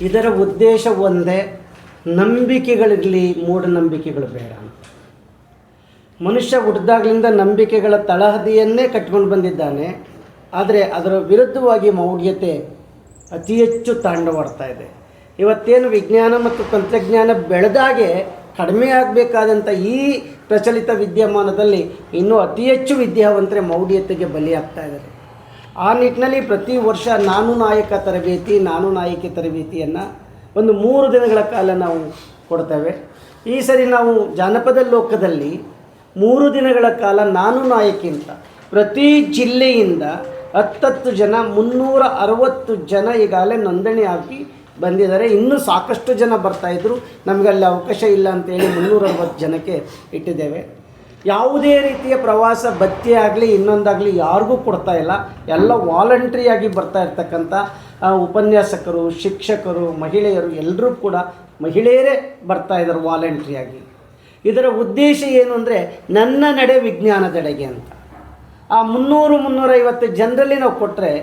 ಇದರ ಉದ್ದೇಶ ಒಂದೇ, ನಂಬಿಕೆಗಳಿರಲಿ, ಮೂಢನಂಬಿಕೆಗಳು ಬೇಡ ಅಂತ. ಮನುಷ್ಯ ಹುಟ್ಟಿದಾಗಲಿಂದ ನಂಬಿಕೆಗಳ ತಳಹದಿಯನ್ನೇ ಕಟ್ಕೊಂಡು ಬಂದಿದ್ದಾನೆ. ಆದರೆ ಅದರ ವಿರುದ್ಧವಾಗಿ ಮೌಢ್ಯತೆ ಅತಿ ಹೆಚ್ಚು ತಾಂಡವಾಡ್ತಾ ಇದೆ. ಇವತ್ತೇನು ವಿಜ್ಞಾನ ಮತ್ತು ತಂತ್ರಜ್ಞಾನ ಬೆಳೆದಾಗೆ ಕಡಿಮೆ ಆಗಬೇಕಾದಂಥ ಈ ಪ್ರಚಲಿತ ವಿದ್ಯಮಾನದಲ್ಲಿ ಇನ್ನೂ ಅತಿ ಹೆಚ್ಚು ವಿದ್ಯಾವಂತರೆ ಮೌಢ್ಯತೆಗೆ ಬಲಿಯಾಗ್ತಾ ಇದ್ದಾರೆ. ಆ ನಿಟ್ಟಿನಲ್ಲಿ ಪ್ರತಿ ವರ್ಷ ನಾನು ನಾಯಕಿ ತರಬೇತಿಯನ್ನು ಒಂದು 3 ದಿನಗಳ ಕಾಲ ನಾವು ಕೊಡ್ತೇವೆ. ಈ ಸರಿ ನಾವು ಜಾನಪದ ಲೋಕದಲ್ಲಿ 3 ದಿನಗಳ ಕಾಲ ನಾನು ನಾಯಕಿ ಅಂತ ಪ್ರತಿ ಜಿಲ್ಲೆಯಿಂದ 10 ಜನ 360 ಜನ ಈಗಾಗಲೇ ನೋಂದಣಿ ಆಗಿ ಬಂದಿದ್ದಾರೆ. ಇನ್ನೂ ಸಾಕಷ್ಟು ಜನ ಬರ್ತಾಯಿದ್ರು, ನಮಗಲ್ಲಿ ಅವಕಾಶ ಇಲ್ಲ ಅಂತೇಳಿ 360 ಜನಕ್ಕೆ ಇಟ್ಟಿದ್ದೇವೆ. ಯಾವುದೇ ರೀತಿಯ ಪ್ರವಾಸ ಭತ್ಯೆ ಆಗಲಿ ಇನ್ನೊಂದಾಗಲಿ ಯಾರಿಗೂ ಕೊಡ್ತಾ ಇಲ್ಲ. ಎಲ್ಲ ವಾಲಂಟ್ರಿಯಾಗಿ ಬರ್ತಾ ಇರ್ತಕ್ಕಂಥ ಉಪನ್ಯಾಸಕರು, ಶಿಕ್ಷಕರು, ಮಹಿಳೆಯರು ಎಲ್ಲರೂ ಕೂಡ ಮಹಿಳೆಯರೇ ಬರ್ತಾಯಿದ್ದಾರೆ ವಾಲಂಟ್ರಿಯಾಗಿ. ಇದರ ಉದ್ದೇಶ ಏನು ಅಂದರೆ ನನ್ನ ನಡೆ ವಿಜ್ಞಾನದೆಡೆಗೆ ಅಂತ. ಆ 300-350 ಜನರಲ್ಲಿ ನಾವು ಕೊಟ್ಟರೆ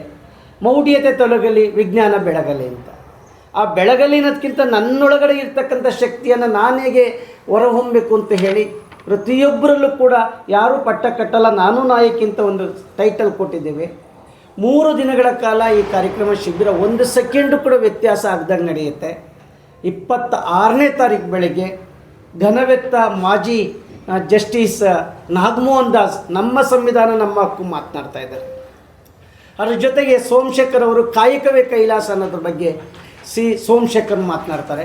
ಮೌಢ್ಯತೆ ತೊಲಗಲಿ, ವಿಜ್ಞಾನ ಬೆಳಗಲಿ ಅಂತ. ಆ ಬೆಳಗಲಿ ಅನ್ನೋದಕ್ಕಿಂತ ನನ್ನೊಳಗಡೆ ಇರ್ತಕ್ಕಂಥ ಶಕ್ತಿಯನ್ನು ನಾನು ಹೇಗೆ ಹೊರಹೊಮ್ಮಬೇಕು ಅಂತ ಹೇಳಿ ಪ್ರತಿಯೊಬ್ಬರಲ್ಲೂ ಕೂಡ ಯಾರೂ ಪಟ್ಟ ಕಟ್ಟಲ್ಲ, ನಾನು ನಾಯಕಿಂತ ಒಂದು ಟೈಟಲ್ ಕೊಟ್ಟಿದ್ದೇವೆ. 3 ದಿನಗಳ ಕಾಲ ಈ ಕಾರ್ಯಕ್ರಮ ಶಿಬಿರ 1 ಸೆಕೆಂಡು ಕೂಡ ವ್ಯತ್ಯಾಸ ಆಗದಂಗೆ ನಡೆಯುತ್ತೆ. 26ನೇ ತಾರೀಕು ಬೆಳಗ್ಗೆ ಘನವೆತ್ತ ಮಾಜಿ ಜಸ್ಟಿಸ್ ನಾಗಮೋಹನ್ ದಾಸ್ ನಮ್ಮ ಸಂವಿಧಾನ ನಮ್ಮ ಹಕ್ಕು ಮಾತನಾಡ್ತಾ ಇದ್ದಾರೆ. ಅದ್ರ ಜೊತೆಗೆ ಸೋಮಶೇಖರ್ ಅವರು ಕಾಯಕವೇ ಕೈಲಾಸ ಅನ್ನೋದ್ರ ಬಗ್ಗೆ ಸೋಮಶೇಖರ್ ಮಾತನಾಡ್ತಾರೆ.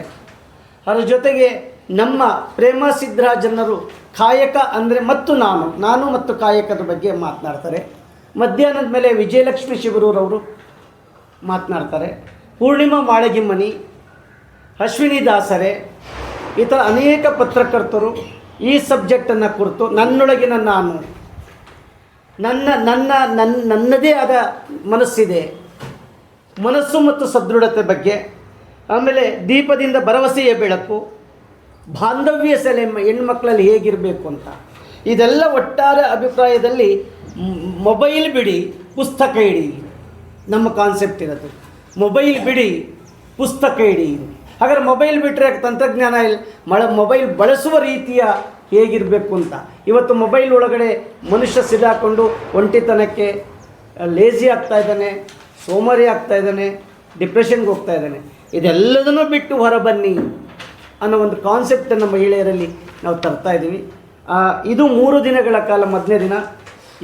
ಅದ್ರ ಜೊತೆಗೆ ನಮ್ಮ ಪ್ರೇಮ ಸಿದ್ದರಾಜನ್ನರು ಕಾಯಕ ಅಂದರೆ ನಾನು ಮತ್ತು ಕಾಯಕದ ಬಗ್ಗೆ ಮಾತನಾಡ್ತಾರೆ. ಮಧ್ಯಾಹ್ನದ ಮೇಲೆ ವಿಜಯಲಕ್ಷ್ಮಿ ಶಿವರೂರವರು ಮಾತನಾಡ್ತಾರೆ. ಪೂರ್ಣಿಮಾ ಮಾಳಗಿಮ್ಮನಿ, ಅಶ್ವಿನಿ ದಾಸರೆ, ಈ ಥರ ಅನೇಕ ಪತ್ರಕರ್ತರು ಈ ಸಬ್ಜೆಕ್ಟನ್ನು ಕುರಿತು ನನ್ನೊಳಗಿನ ನಾನು ನನ್ನದೇ ಆದ ಮನಸ್ಸಿದೆ, ಮನಸ್ಸು ಮತ್ತು ಸದೃಢತೆ ಬಗ್ಗೆ, ಆಮೇಲೆ ದೀಪದಿಂದ ಭರವಸೆಯ ಬೆಳಕು, ಬಾಂಧವ್ಯ ಸೆಲೆ ಹೆಣ್ಮಕ್ಳಲ್ಲಿ ಹೇಗಿರಬೇಕು ಅಂತ, ಇದೆಲ್ಲ ಒಟ್ಟಾರೆ ಅಭಿಪ್ರಾಯದಲ್ಲಿ ಮೊಬೈಲ್ ಬಿಡಿ ಪುಸ್ತಕ ಇಡಿ ನಮ್ಮ ಕಾನ್ಸೆಪ್ಟ್ ಇರೋದು. ಮೊಬೈಲ್ ಬಿಡಿ ಪುಸ್ತಕ ಇಡಿ. ಹಾಗಾದ್ರೆ ಮೊಬೈಲ್ ಬಿಟ್ಟರೆ ತಂತ್ರಜ್ಞಾನ ಮೊಬೈಲ್ ಬಳಸುವ ರೀತಿಯ ಹೇಗಿರಬೇಕು ಅಂತ. ಇವತ್ತು ಮೊಬೈಲ್ ಒಳಗಡೆ ಮನುಷ್ಯ ಸಿಗಾಕೊಂಡು ಒಂಟಿತನಕ್ಕೆ ಲೇಜಿ ಆಗ್ತಾ ಇದ್ದಾನೆ, ಸೋಮಾರಿ ಆಗ್ತಾ ಇದ್ದಾನೆ, ಡಿಪ್ರೆಷನ್ಗೆ ಹೋಗ್ತಾ ಇದ್ದಾನೆ. ಇದೆಲ್ಲದನ್ನೂ ಬಿಟ್ಟು ಹೊರಬನ್ನಿ ಅನ್ನೋ ಒಂದು ಕಾನ್ಸೆಪ್ಟನ್ನು ಮಹಿಳೆಯರಲ್ಲಿ ನಾವು ತರ್ತಾ ಇದ್ದೀವಿ. ಇದು 3 ದಿನಗಳ ಕಾಲ. ಮೊದಲನೇ ದಿನ,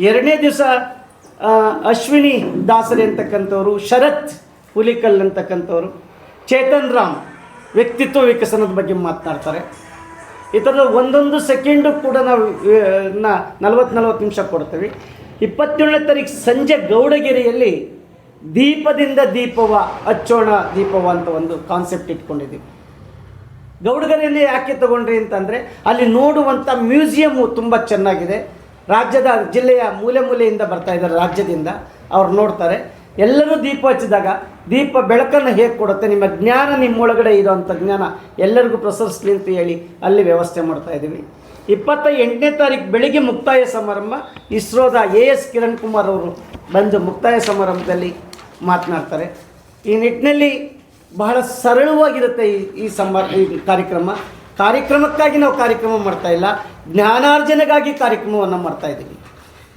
2ನೇ ದಿವಸ ಅಶ್ವಿನಿ ದಾಸರೆ ಅಂತಕ್ಕಂಥವ್ರು, ಶರತ್ ಹುಲಿಕಲ್ ಅಂತಕ್ಕಂಥವ್ರು, ಚೇತನ್ ರಾಮ್ ವ್ಯಕ್ತಿತ್ವ ವಿಕಸನದ ಬಗ್ಗೆ ಮಾತನಾಡ್ತಾರೆ. ಈ ಥರದ 1 ಸೆಕೆಂಡು ಕೂಡ ನಾವು 40 ನಿಮಿಷ ಕೊಡ್ತೀವಿ. 27ನೇ ತಾರೀಕು ಸಂಜೆ ಗೌಡಗೆರೆಯಲ್ಲಿ ದೀಪದಿಂದ ದೀಪವ ಹಚ್ಚೋಣ ದೀಪವ ಅಂತ ಒಂದು ಕಾನ್ಸೆಪ್ಟ್ ಇಟ್ಕೊಂಡಿದ್ದೀವಿ. ಗೌಡಗೆರೆಯಲ್ಲಿ ಯಾಕೆ ತಗೊಂಡ್ರಿ ಅಂತಂದರೆ ಅಲ್ಲಿ ನೋಡುವಂಥ ಮ್ಯೂಸಿಯಮ್ಮು ತುಂಬ ಚೆನ್ನಾಗಿದೆ. ರಾಜ್ಯದ ಜಿಲ್ಲೆಯ ಮೂಲೆಯಿಂದ ಬರ್ತಾ ಇದ್ದಾರೆ, ರಾಜ್ಯದಿಂದ ಅವ್ರು ನೋಡ್ತಾರೆ. ಎಲ್ಲರೂ ದೀಪ ಹಚ್ಚಿದಾಗ ದೀಪ ಬೆಳಕನ್ನು ಹೇಗೆ ಕೊಡುತ್ತೆ, ನಿಮ್ಮ ಜ್ಞಾನ ನಿಮ್ಮೊಳಗಡೆ ಇರೋವಂಥ ಜ್ಞಾನ ಎಲ್ಲರಿಗೂ ಪ್ರಸರಿಸಲಿ ಅಂತ ಹೇಳಿ ಅಲ್ಲಿ ವ್ಯವಸ್ಥೆ ಮಾಡ್ತಾಯಿದ್ದೀವಿ. 28ನೇ ತಾರೀಕು ಬೆಳಿಗ್ಗೆ ಮುಕ್ತಾಯ ಸಮಾರಂಭ. ಇಸ್ರೋದ AS ಕಿರಣ್ ಕುಮಾರ್ ಅವರು ಬಂದು ಮುಕ್ತಾಯ ಸಮಾರಂಭದಲ್ಲಿ ಮಾತನಾಡ್ತಾರೆ. ಈ ನಿಟ್ಟಿನಲ್ಲಿ ಬಹಳ ಸರಳವಾಗಿರುತ್ತೆ ಈ ಕಾರ್ಯಕ್ರಮಕ್ಕಾಗಿ ನಾವು ಕಾರ್ಯಕ್ರಮ ಮಾಡ್ತಾಯಿಲ್ಲ, ಜ್ಞಾನಾರ್ಜನೆಗಾಗಿ ಕಾರ್ಯಕ್ರಮವನ್ನು ಮಾಡ್ತಾಯಿದ್ದೀವಿ.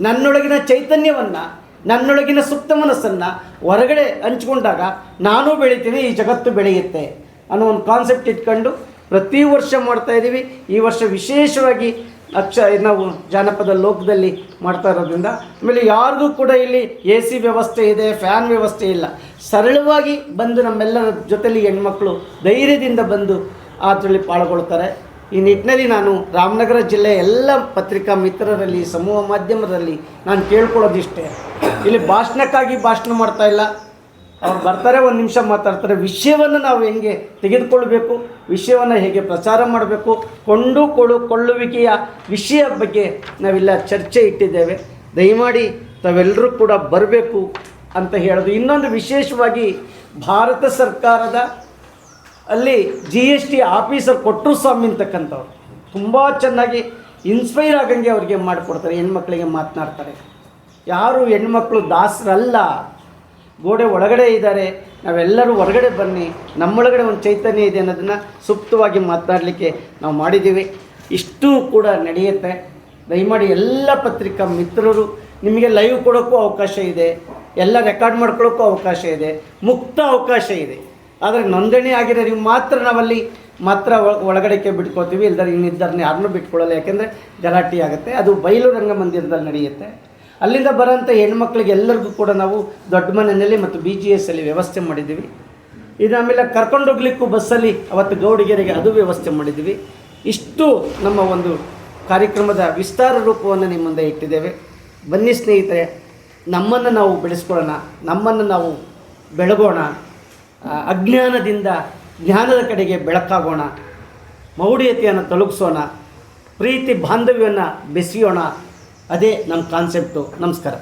ನನ್ನೊಳಗಿನ ಚೈತನ್ಯವನ್ನು, ನನ್ನೊಳಗಿನ ಸುಪ್ತ ಮನಸ್ಸನ್ನು ಹೊರಗಡೆ ಹಂಚ್ಕೊಂಡಾಗ ನಾನು ಬೆಳಿತೀನಿ, ಈ ಜಗತ್ತು ಬೆಳೆಯುತ್ತೆ ಅನ್ನೋ ಒಂದು ಕಾನ್ಸೆಪ್ಟ್ ಇಟ್ಕೊಂಡು ಪ್ರತಿ ವರ್ಷ ಮಾಡ್ತಾಯಿದ್ದೀವಿ. ಈ ವರ್ಷ ವಿಶೇಷವಾಗಿ ನಾವು ಜಾನಪದ ಲೋಕದಲ್ಲಿ ಮಾಡ್ತಾ ಇರೋದ್ರಿಂದ, ಆಮೇಲೆ ಯಾರಿಗೂ ಕೂಡ ಇಲ್ಲಿ AC ವ್ಯವಸ್ಥೆ ಇದೆ, ಫ್ಯಾನ್ ವ್ಯವಸ್ಥೆ ಇಲ್ಲ. ಸರಳವಾಗಿ ಬಂದು ನಮ್ಮೆಲ್ಲರ ಜೊತೆಲಿ ಹೆಣ್ಮಕ್ಳು ಧೈರ್ಯದಿಂದ ಬಂದು ಅದರಲ್ಲಿ ಪಾಲ್ಗೊಳ್ತಾರೆ. ಈ ನಿಟ್ಟಿನಲ್ಲಿ ನಾನು ರಾಮನಗರ ಜಿಲ್ಲೆಯ ಎಲ್ಲ ಪತ್ರಿಕಾ ಮಿತ್ರರಲ್ಲಿ, ಸಮೂಹ ಮಾಧ್ಯಮದಲ್ಲಿ ನಾನು ಕೇಳ್ಕೊಳ್ಳೋದಿಷ್ಟೇ, ಇಲ್ಲಿ ಭಾಷಣಕ್ಕಾಗಿ ಭಾಷಣ ಮಾಡ್ತಾಯಿಲ್ಲ. ಅವ್ರು ಬರ್ತಾರೆ, 1 ನಿಮಿಷ ಮಾತಾಡ್ತಾರೆ. ವಿಷಯವನ್ನು ನಾವು ಹೆಂಗೆ ತೆಗೆದುಕೊಳ್ಬೇಕು, ವಿಷಯವನ್ನು ಹೇಗೆ ಪ್ರಚಾರ ಮಾಡಬೇಕು, ಕೊಳ್ಳುವಿಕೆಯ ವಿಷಯ ಬಗ್ಗೆ ನಾವೆಲ್ಲ ಚರ್ಚೆ ಇಟ್ಟಿದ್ದೇವೆ. ದಯಮಾಡಿ ತಾವೆಲ್ಲರೂ ಕೂಡ ಬರಬೇಕು ಅಂತ ಹೇಳೋದು. ಇನ್ನೊಂದು ವಿಶೇಷವಾಗಿ ಭಾರತ ಸರ್ಕಾರದ ಅಲ್ಲಿ GST ಆಫೀಸರ್ ಕೊಟ್ಟರು ಸ್ವಾಮಿ ಅಂತಕ್ಕಂಥವ್ರು ತುಂಬ ಚೆನ್ನಾಗಿ ಇನ್ಸ್ಪೈರ್ ಆಗಂಗೆ ಅವ್ರಿಗೆ ಮಾಡಿಕೊಡ್ತಾರೆ. ಹೆಣ್ಮಕ್ಳಿಗೆ ಮಾತನಾಡ್ತಾರೆ. ಯಾರು ಹೆಣ್ಮಕ್ಳು ದಾಸರಲ್ಲ, ಗೋಡೆ ಒಳಗಡೆ ಇದ್ದಾರೆ, ನಾವೆಲ್ಲರೂ ಹೊರಗಡೆ ಬನ್ನಿ, ನಮ್ಮೊಳಗಡೆ ಒಂದು ಚೈತನ್ಯ ಇದೆ ಅನ್ನೋದನ್ನು ಸೂಕ್ತವಾಗಿ ಮಾತನಾಡಲಿಕ್ಕೆ ನಾವು ಮಾಡಿದ್ದೀವಿ. ಇಷ್ಟೂ ಕೂಡ ನಡೆಯುತ್ತೆ. ದಯಮಾಡಿ ಎಲ್ಲ ಪತ್ರಿಕಾ ಮಿತ್ರರು, ನಿಮಗೆ ಲೈವ್ ಕೊಡೋಕ್ಕೂ ಅವಕಾಶ ಇದೆ, ಎಲ್ಲ ರೆಕಾರ್ಡ್ ಮಾಡ್ಕೊಳ್ಳೋಕ್ಕೂ ಅವಕಾಶ ಇದೆ, ಮುಕ್ತ ಅವಕಾಶ ಇದೆ. ಆದರೆ ನೋಂದಣಿ ಆಗಿರೋರಿಗೆ ಮಾತ್ರ ನಾವಲ್ಲಿ ಮಾತ್ರ ಒಳಗಡೆಗೆ ಬಿಟ್ಕೋತೀವಿ, ಇಲ್ದರೆ ಇನ್ನಿದ್ದರನ್ನ ಯಾರನ್ನೂ ಬಿಟ್ಕೊಳ್ಳಲ್ಲ. ಯಾಕೆಂದರೆ ಗಲಾಟೆ ಆಗುತ್ತೆ. ಅದು ಬಯಲು ರಂಗಮಂದಿರದಲ್ಲಿ ನಡೆಯುತ್ತೆ. ಅಲ್ಲಿಂದ ಬರೋಂಥ ಹೆಣ್ಮಕ್ಳಿಗೆ ಎಲ್ಲರಿಗೂ ಕೂಡ ನಾವು ದೊಡ್ಡ ಮನೆಯಲ್ಲಿ ಮತ್ತು BGS ಅಲ್ಲಿ ವ್ಯವಸ್ಥೆ ಮಾಡಿದ್ದೀವಿ. ಇದಾದಮೇಲೆ ಕರ್ಕೊಂಡೋಗ್ಲಿಕ್ಕೂ ಬಸ್ಸಲ್ಲಿ ಅವತ್ತು ಗೌಡಿಗೆರೆಗೆ ಅದು ವ್ಯವಸ್ಥೆ ಮಾಡಿದ್ದೀವಿ. ಇಷ್ಟು ನಮ್ಮ ಒಂದು ಕಾರ್ಯಕ್ರಮದ ವಿಸ್ತಾರ ರೂಪವನ್ನು ನಿಮ್ಮ ಮುಂದೆ ಇಟ್ಟಿದ್ದೇವೆ. ಬನ್ನಿ ಸ್ನೇಹಿತರೆ, ನಮ್ಮನ್ನು ನಾವು ಬೆಳೆಸ್ಕೊಳ್ಳೋಣ, ನಮ್ಮನ್ನು ನಾವು ಬೆಳಗೋಣ, ಅಜ್ಞಾನದಿಂದ ಜ್ಞಾನದ ಕಡೆಗೆ ಬೆಳಕಾಗೋಣ, ಮೌಢ್ಯತೆಯನ್ನು ತೊಲಗಿಸೋಣ, ಪ್ರೀತಿ ಬಾಂಧವ್ಯವನ್ನು ಬೆಸೆಯೋಣ. ಅದೇ ನಮ್ಮ ಕಾನ್ಸೆಪ್ಟು. ನಮಸ್ಕಾರ.